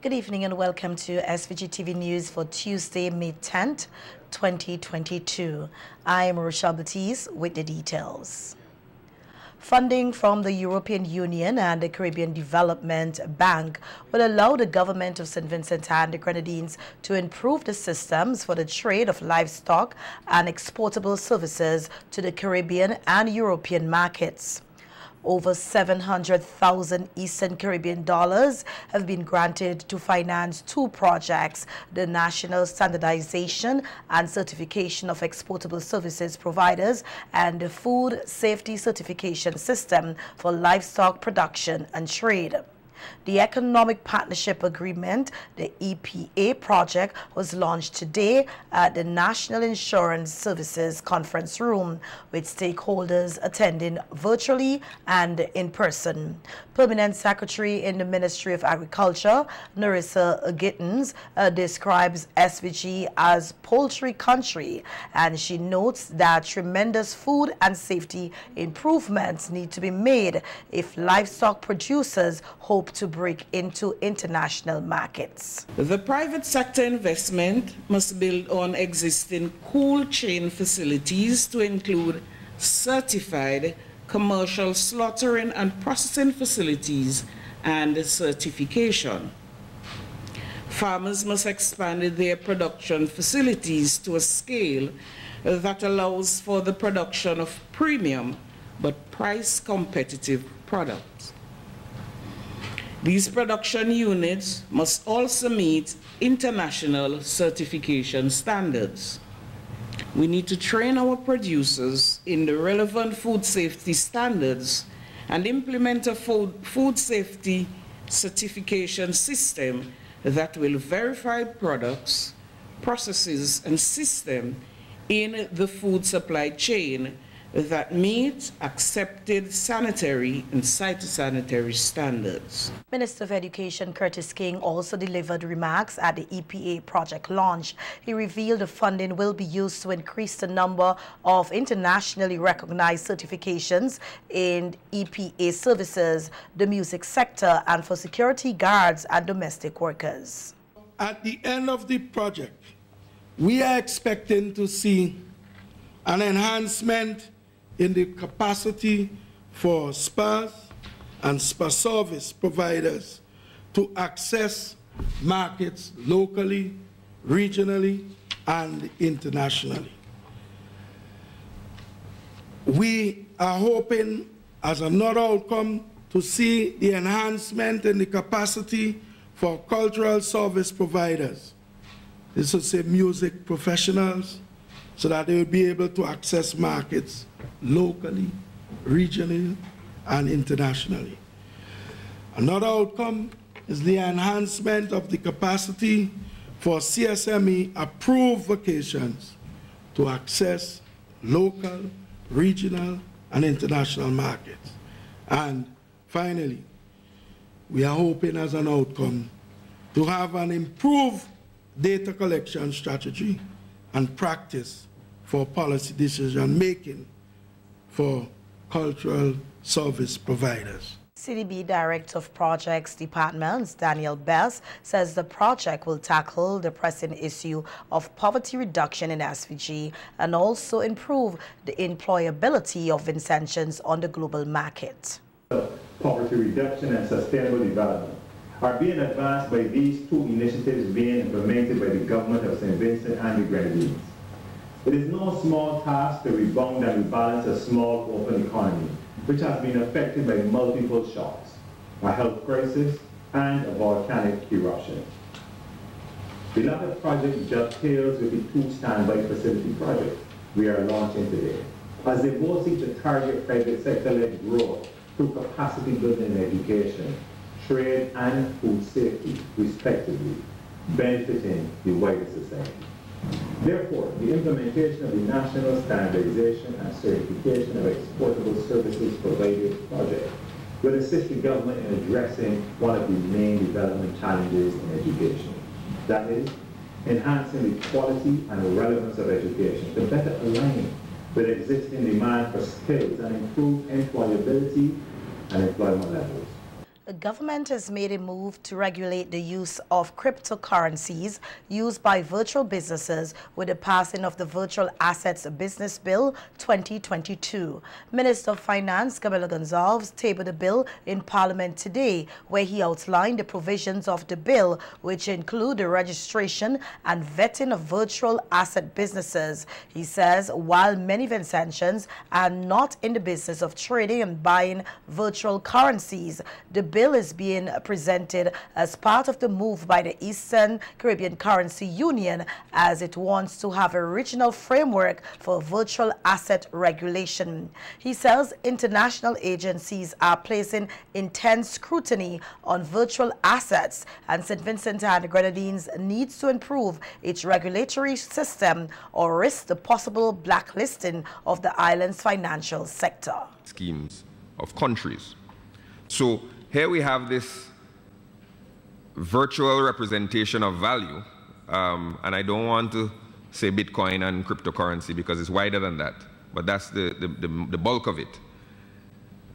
Good evening and welcome to SVG-TV News for Tuesday, May 10th, 2022. I am Rochelle Baptiste with the details. Funding from the European Union and the Caribbean Development Bank will allow the government of St. Vincent and the Grenadines to improve the systems for the trade of livestock and exportable services to the Caribbean and European markets. Over 700,000 Eastern Caribbean dollars have been granted to finance two projects: the National Standardization and Certification of Exportable Services Providers and the Food Safety Certification System for Livestock Production and Trade. The Economic Partnership Agreement, the EPA Project, was launched today at the National Insurance Services Conference Room, with stakeholders attending virtually and in person. Permanent Secretary in the Ministry of Agriculture, Narissa Gittins, describes SVG as poultry country, and she notes that tremendous food and safety improvements need to be made if livestock producers hope to break into international markets. The private sector investment must build on existing cold chain facilities to include certified commercial slaughtering and processing facilities and certification. Farmers must expand their production facilities to a scale that allows for the production of premium but price competitive products. These production units must also meet international certification standards. We need to train our producers in the relevant food safety standards and implement a food safety certification system that will verify products, processes, and systems in the food supply chain that meet accepted sanitary and phytosanitary standards. Minister of Education Curtis King also delivered remarks at the EPA Project launch. He revealed the funding will be used to increase the number of internationally recognized certifications in EPA services, the music sector, and for security guards and domestic workers. At the end of the project, we are expecting to see an enhancement in the capacity for spas and spa service providers to access markets locally, regionally, and internationally. We are hoping, as another outcome, to see the enhancement in the capacity for cultural service providers. This will say music professionals, so that they will be able to access markets locally, regionally, and internationally. Another outcome is the enhancement of the capacity for CSME approved vacations to access local, regional, and international markets. And finally, we are hoping as an outcome to have an improved data collection strategy and practice for policy decision making for cultural service providers. CDB Director of Projects Departments, Daniel Bess, says the project will tackle the pressing issue of poverty reduction in SVG and also improve the employability of Vincentians on the global market. Poverty reduction and sustainable development are being advanced by these two initiatives being implemented by the government of St. Vincent and the Grenadines. It is no small task to rebound and rebalance a small open economy, which has been affected by multiple shocks, a health crisis, and a volcanic eruption. The latter project dovetails with the two standby facility projects we are launching today, as they both seek to target private sector-led growth through capacity building in education, trade, and food safety, respectively, benefiting the wider society. Therefore, the implementation of the National Standardization and Certification of Exportable Services Providers Project will assist the government in addressing one of the main development challenges in education. That is, enhancing the quality and relevance of education to better align with existing demand for skills and improve employability and employment levels. The government has made a move to regulate the use of cryptocurrencies used by virtual businesses with the passing of the Virtual Assets Business Bill 2022. Minister of Finance Camilo Gonzalez tabled the bill in Parliament today, where he outlined the provisions of the bill, which include the registration and vetting of virtual asset businesses. He says while many Vincentians are not in the business of trading and buying virtual currencies, the bill is being presented as part of the move by the Eastern Caribbean Currency Union, as it wants to have a regional framework for virtual asset regulation. He says international agencies are placing intense scrutiny on virtual assets, and St. Vincent and the Grenadines needs to improve its regulatory system or risk the possible blacklisting of the island's financial sector. Schemes of countries. So here we have this virtual representation of value, and I don't want to say Bitcoin and cryptocurrency because it's wider than that, but that's the bulk of it.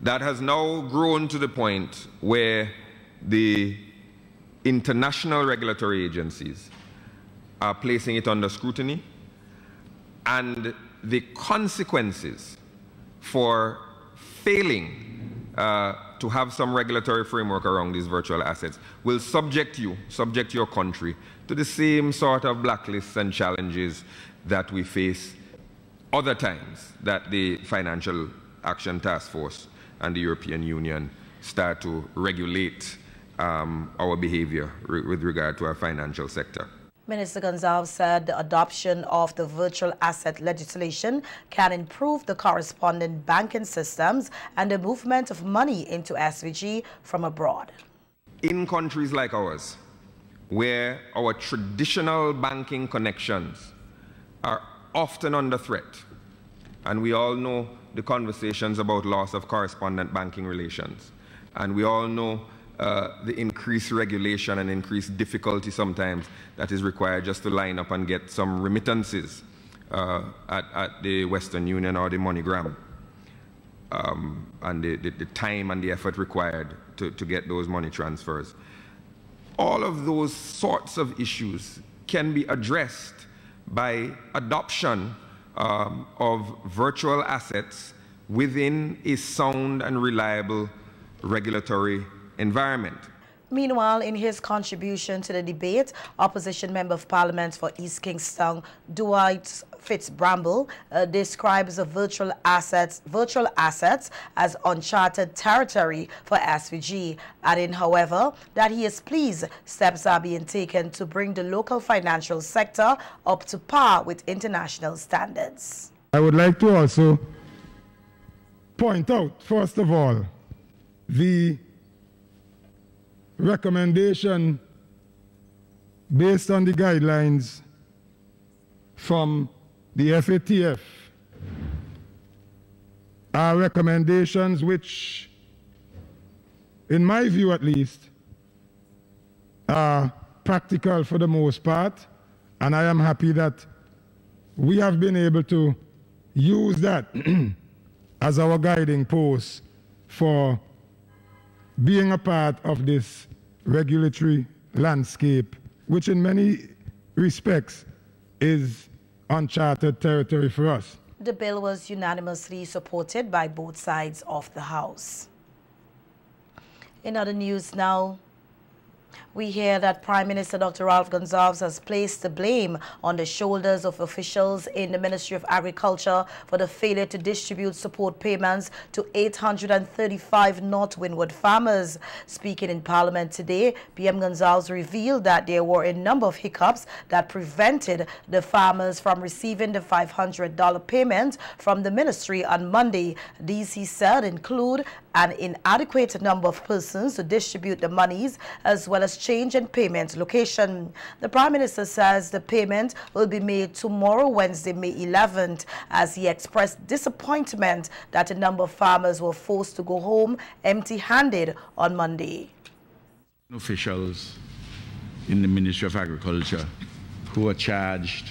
That has now grown to the point where the international regulatory agencies are placing it under scrutiny, and the consequences for failing to have some regulatory framework around these virtual assets will subject your country to the same sort of blacklists and challenges that we face other times that the Financial Action Task Force and the European Union start to regulate our behavior with regard to our financial sector. Minister Gonzalez said the adoption of the virtual asset legislation can improve the corresponding banking systems and the movement of money into SVG from abroad. In countries like ours, where our traditional banking connections are often under threat, and we all know the conversations about loss of correspondent banking relations, and we all know the increased regulation and increased difficulty sometimes that is required just to line up and get some remittances at the Western Union or the MoneyGram, and the time and the effort required to get those money transfers. All of those sorts of issues can be addressed by adoption of virtual assets within a sound and reliable regulatory environment. Meanwhile, in his contribution to the debate, Opposition Member of Parliament for East Kingston, Dwight Fitzbramble, describes the virtual assets as uncharted territory for SVG, adding, however, that he is pleased steps are being taken to bring the local financial sector up to par with international standards. I would like to also point out, first of all, the recommendation based on the guidelines from the FATF are recommendations which, in my view at least, are practical for the most part, and I am happy that we have been able to use that as our guiding post for being a part of this regulatory landscape, which in many respects is uncharted territory for us. The bill was unanimously supported by both sides of the House. In other news now, we hear that Prime Minister Dr. Ralph Gonzalez has placed the blame on the shoulders of officials in the Ministry of Agriculture for the failure to distribute support payments to 835 North Windward farmers. Speaking in Parliament today, PM Gonzalez revealed that there were a number of hiccups that prevented the farmers from receiving the $500 payment from the ministry on Monday. These, he said, include an inadequate number of persons to distribute the monies, as well as change in payment location. The Prime Minister says the payment will be made tomorrow, Wednesday, May 11th, as he expressed disappointment that a number of farmers were forced to go home empty-handed on Monday. Officials in the Ministry of Agriculture who are charged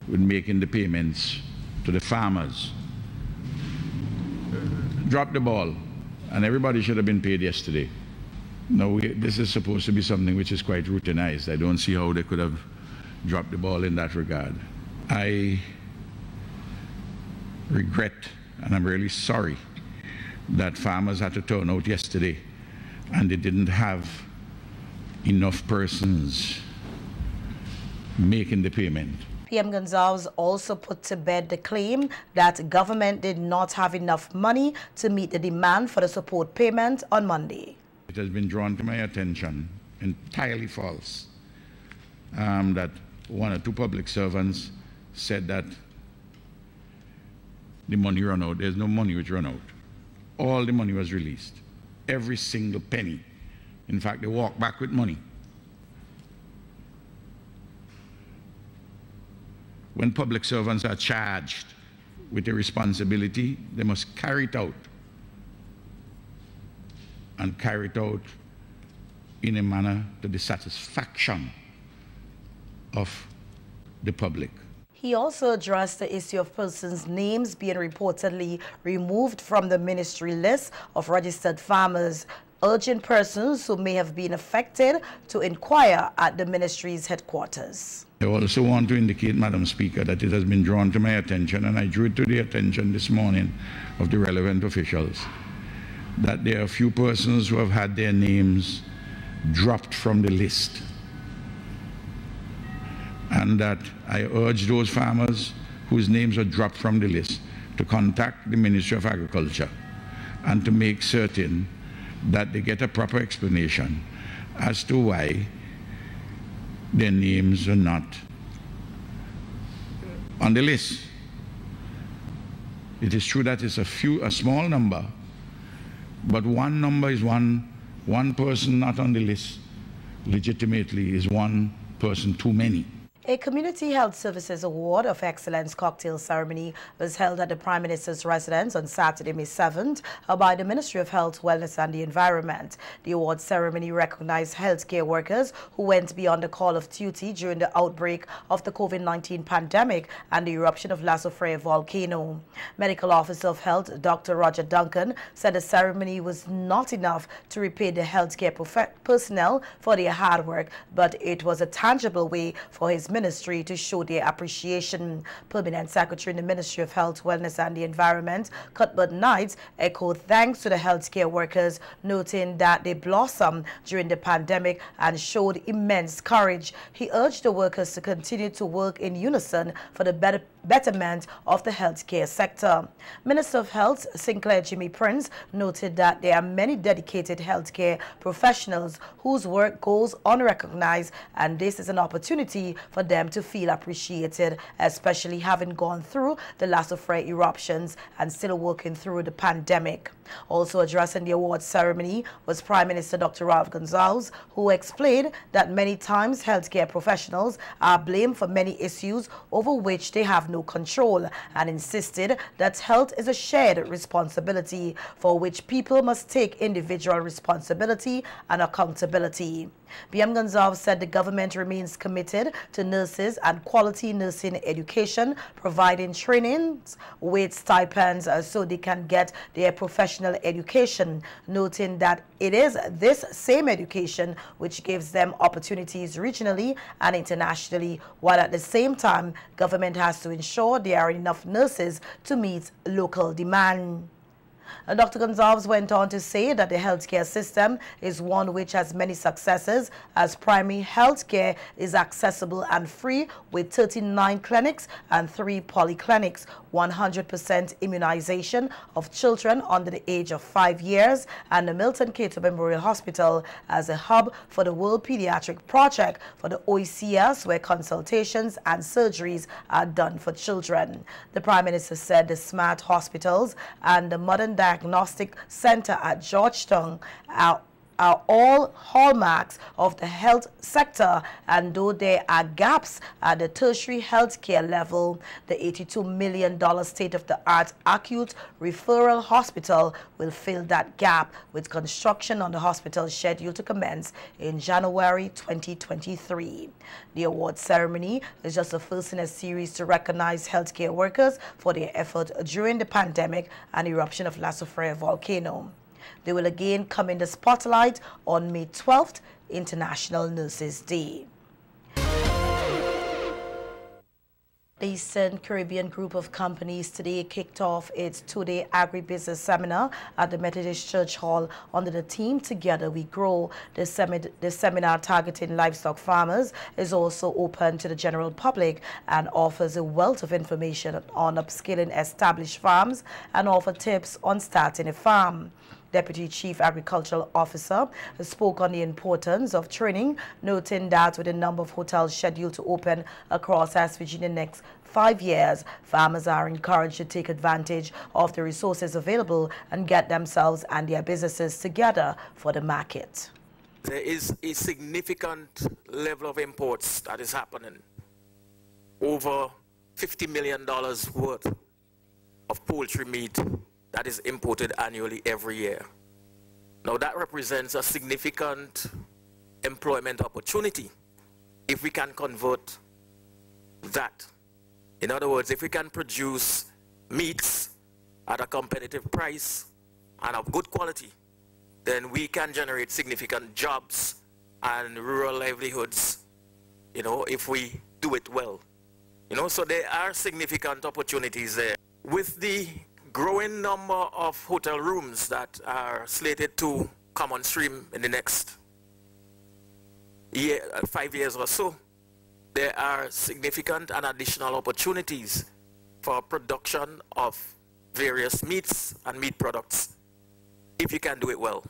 with making the payments to the farmers dropped the ball, and everybody should have been paid yesterday. No, this is supposed to be something which is quite routinized. I don't see how they could have dropped the ball in that regard. I regret, and I'm really sorry, that farmers had to turn out yesterday and they didn't have enough persons making the payment. PM Gonzalez also put to bed the claim that government did not have enough money to meet the demand for the support payment on Monday. It has been drawn to my attention, entirely false, that one or two public servants said that the money run out. There's no money which run out. All the money was released. Every single penny. In fact, they walked back with money. When public servants are charged with a responsibility, they must carry it out. And carry it out in a manner to the satisfaction of the public. He also addressed the issue of persons' names being reportedly removed from the ministry list of registered farmers, urging persons who may have been affected to inquire at the ministry's headquarters. I also want to indicate, Madam Speaker, that it has been drawn to my attention, and I drew it to the attention this morning of the relevant officials, that there are a few persons who have had their names dropped from the list. And that I urge those farmers whose names are dropped from the list to contact the Ministry of Agriculture and to make certain that they get a proper explanation as to why their names are not on the list. It is true that it's a small number, but one number is one person not on the list legitimately is one person too many. A Community Health Services Award of Excellence cocktail ceremony was held at the Prime Minister's residence on Saturday, May 7th by the Ministry of Health, Wellness and the Environment. The award ceremony recognized healthcare workers who went beyond the call of duty during the outbreak of the COVID-19 pandemic and the eruption of La Soufrière volcano. Medical Officer of Health, Dr. Roger Duncan, said the ceremony was not enough to repay the healthcare personnel for their hard work, but it was a tangible way for his ministry to show their appreciation. Permanent Secretary in the Ministry of Health, Wellness and the Environment, Cuthbert Knight, echoed thanks to the healthcare workers, noting that they blossomed during the pandemic and showed immense courage. He urged the workers to continue to work in unison for the betterment of the healthcare sector. Minister of Health, Sinclair Jimmy Prince, noted that there are many dedicated healthcare professionals whose work goes unrecognized, and this is an opportunity for them to feel appreciated, especially having gone through the La Soufrière eruptions and still working through the pandemic. Also addressing the award ceremony was Prime Minister Dr. Ralph Gonzalez, who explained that many times healthcare professionals are blamed for many issues over which they have no control, and insisted that health is a shared responsibility for which people must take individual responsibility and accountability. PM Gonzalez said the government remains committed to nurses and quality nursing education, providing trainings with stipends so they can get their professional education, noting that it is this same education which gives them opportunities regionally and internationally, while at the same time government has to ensure there are enough nurses to meet local demand. Dr. Gonzalez went on to say that the healthcare system is one which has many successes, as primary healthcare is accessible and free with 39 clinics and 3 polyclinics, 100% immunization of children under the age of 5 years, and the Milton Cato Memorial Hospital as a hub for the World Pediatric Project for the OECS, where consultations and surgeries are done for children. The Prime Minister said the smart hospitals and the modern diagnostic center at Georgetown are all hallmarks of the health sector, and though there are gaps at the tertiary healthcare level, the $82 million state-of-the-art acute referral hospital will fill that gap, with construction on the hospital scheduled to commence in January 2023. The award ceremony is just the first in a series to recognize healthcare workers for their effort during the pandemic and eruption of La Soufrière volcano. They will again come in the spotlight on May 12th, International Nurses Day. The Eastern Caribbean group of companies today kicked off its two-day agribusiness seminar at the Methodist Church Hall under the theme Together We Grow. The seminar targeting livestock farmers is also open to the general public and offers a wealth of information on upscaling established farms and offer tips on starting a farm. Deputy Chief Agricultural Officer spoke on the importance of training, noting that with a number of hotels scheduled to open across SVG in the next 5 years, farmers are encouraged to take advantage of the resources available and get themselves and their businesses together for the market. There is a significant level of imports that is happening. Over $50 million worth of poultry meat that is imported annually every year. Now that represents a significant employment opportunity if we can convert that. In other words, if we can produce meats at a competitive price and of good quality, then we can generate significant jobs and rural livelihoods, you know, if we do it well. You know, so there are significant opportunities there. With the growing number of hotel rooms that are slated to come on stream in the next 5 years or so, there are significant and additional opportunities for production of various meats and meat products if you can do it well.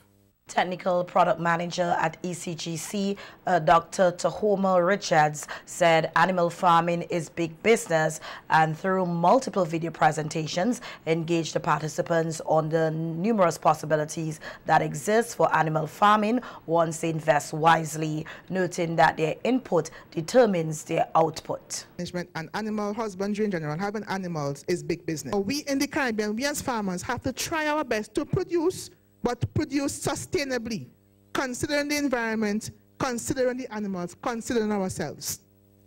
Technical Product Manager at ECGC, Dr. Tahoma Richards, said animal farming is big business and through multiple video presentations engaged the participants on the numerous possibilities that exist for animal farming once they invest wisely, noting that their input determines their output. Management and animal husbandry in general, having animals is big business. We in the Caribbean, we as farmers have to try our best to produce, but produce sustainably, considering the environment, considering the animals, considering ourselves,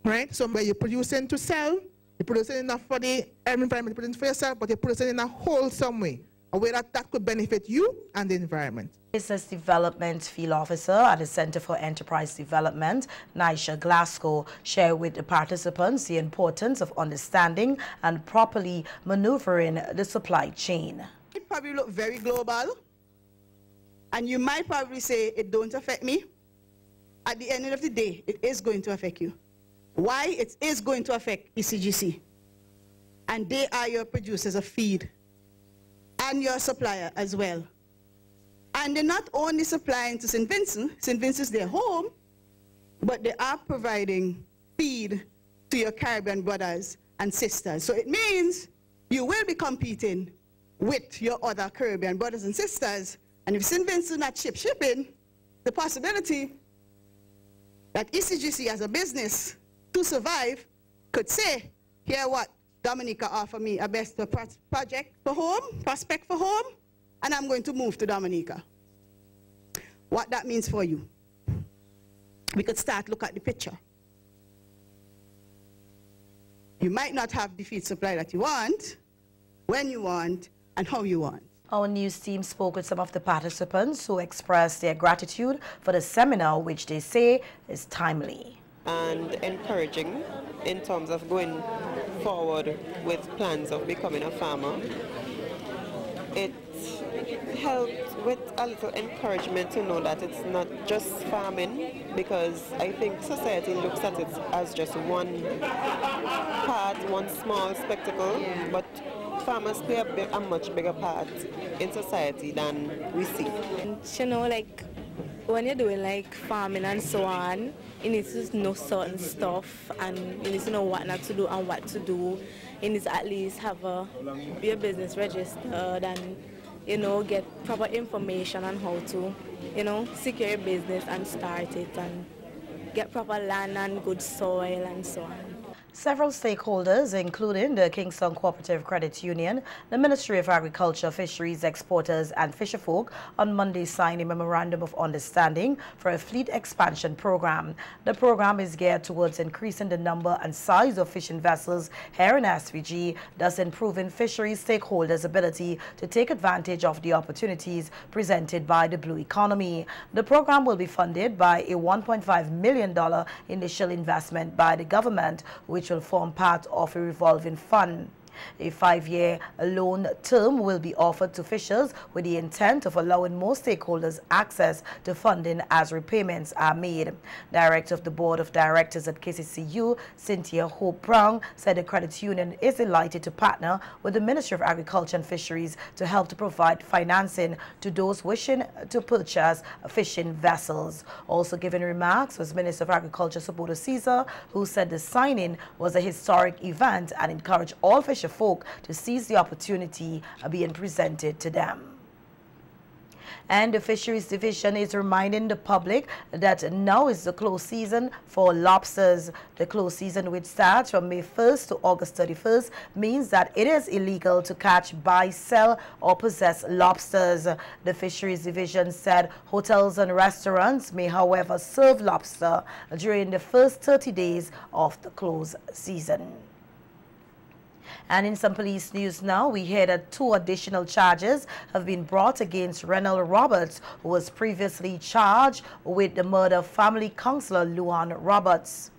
right? So where you're producing to sell, you're producing enough for the environment, you're producing for yourself, but you're producing in a wholesome way, a way that could benefit you and the environment. Business Development Field Officer at the Center for Enterprise Development, Nisha Glasgow, shared with the participants the importance of understanding and properly maneuvering the supply chain. It probably look very global, and you might probably say it don't affect me. At the end of the day, it is going to affect you. Why? It is going to affect ECGC. And they are your producers of feed and your supplier as well. And they're not only supplying to St. Vincent is their home, but they are providing feed to your Caribbean brothers and sisters. So it means you will be competing with your other Caribbean brothers and sisters. And if St. Vincent not shipping, the possibility that ECGC as a business to survive could say, here what, Dominica offer me a best project for home, prospect for home, and I'm going to move to Dominica. What that means for you. We could start look at the picture. You might not have the feed supply that you want, when you want, and how you want. Our news team spoke with some of the participants who expressed their gratitude for the seminar, which they say is timely and encouraging in terms of going forward with plans of becoming a farmer. It helped with a little encouragement to know that it's not just farming, because I think society looks at it as just one part, one small spectacle, but farmers play a much bigger part in society than we see. And, you know, like when you're doing like farming and so on, you need to know certain stuff and you need to know what not to do and what to do. You need to at least have your business registered and, you know, get proper information on how to, you know, secure your business and start it and get proper land and good soil and so on. Several stakeholders, including the Kingston Cooperative Credit Union, the Ministry of Agriculture, Fisheries, Exporters and Fisherfolk, on Monday signed a Memorandum of Understanding for a fleet expansion program. The program is geared towards increasing the number and size of fishing vessels here in SVG, thus improving fisheries stakeholders' ability to take advantage of the opportunities presented by the blue economy. The program will be funded by a $1.5 million initial investment by the government, which will form part of a revolving fund. A 5-year loan term will be offered to fishers with the intent of allowing more stakeholders access to funding as repayments are made. Director of the Board of Directors at KCCU, Cynthia Hope Brown, said the credit union is delighted to partner with the Ministry of Agriculture and Fisheries to help to provide financing to those wishing to purchase fishing vessels. Also giving remarks was Minister of Agriculture Saboto Caesar, who said the signing was a historic event and encouraged all fisher folk to seize the opportunity being presented to them. And the Fisheries Division is reminding the public that now is the close season for lobsters. The close season, which starts from May 1st to August 31st, means that it is illegal to catch, buy, sell, or possess lobsters. The Fisheries Division said hotels and restaurants may, however, serve lobster during the first 30 days of the close season. And in some police news now, we hear that 2 additional charges have been brought against Renald Roberts, who was previously charged with the murder of family councillor Luan Roberts.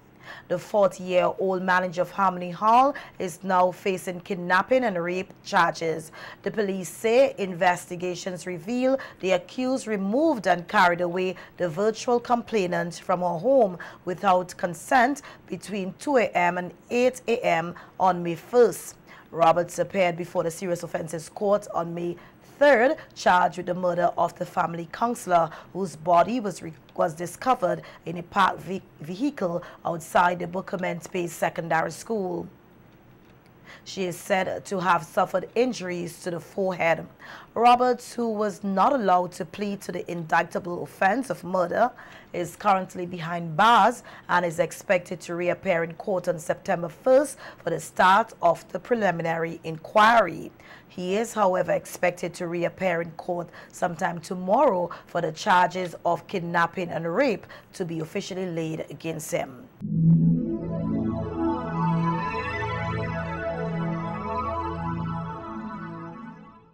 The 40-year-old manager of Harmony Hall is now facing kidnapping and rape charges. The police say investigations reveal the accused removed and carried away the virtual complainant from her home without consent between 2 a.m. and 8 a.m. on May 1st. Roberts appeared before the Serious Offences Court on May 3rd, charged with the murder of the family councillor, whose body was discovered in a parked vehicle outside the Bookament-based secondary school. She is said to have suffered injuries to the forehead. Roberts, who was not allowed to plead to the indictable offense of murder, is currently behind bars and is expected to reappear in court on September 1st for the start of the preliminary inquiry. He is, however, expected to reappear in court sometime tomorrow for the charges of kidnapping and rape to be officially laid against him.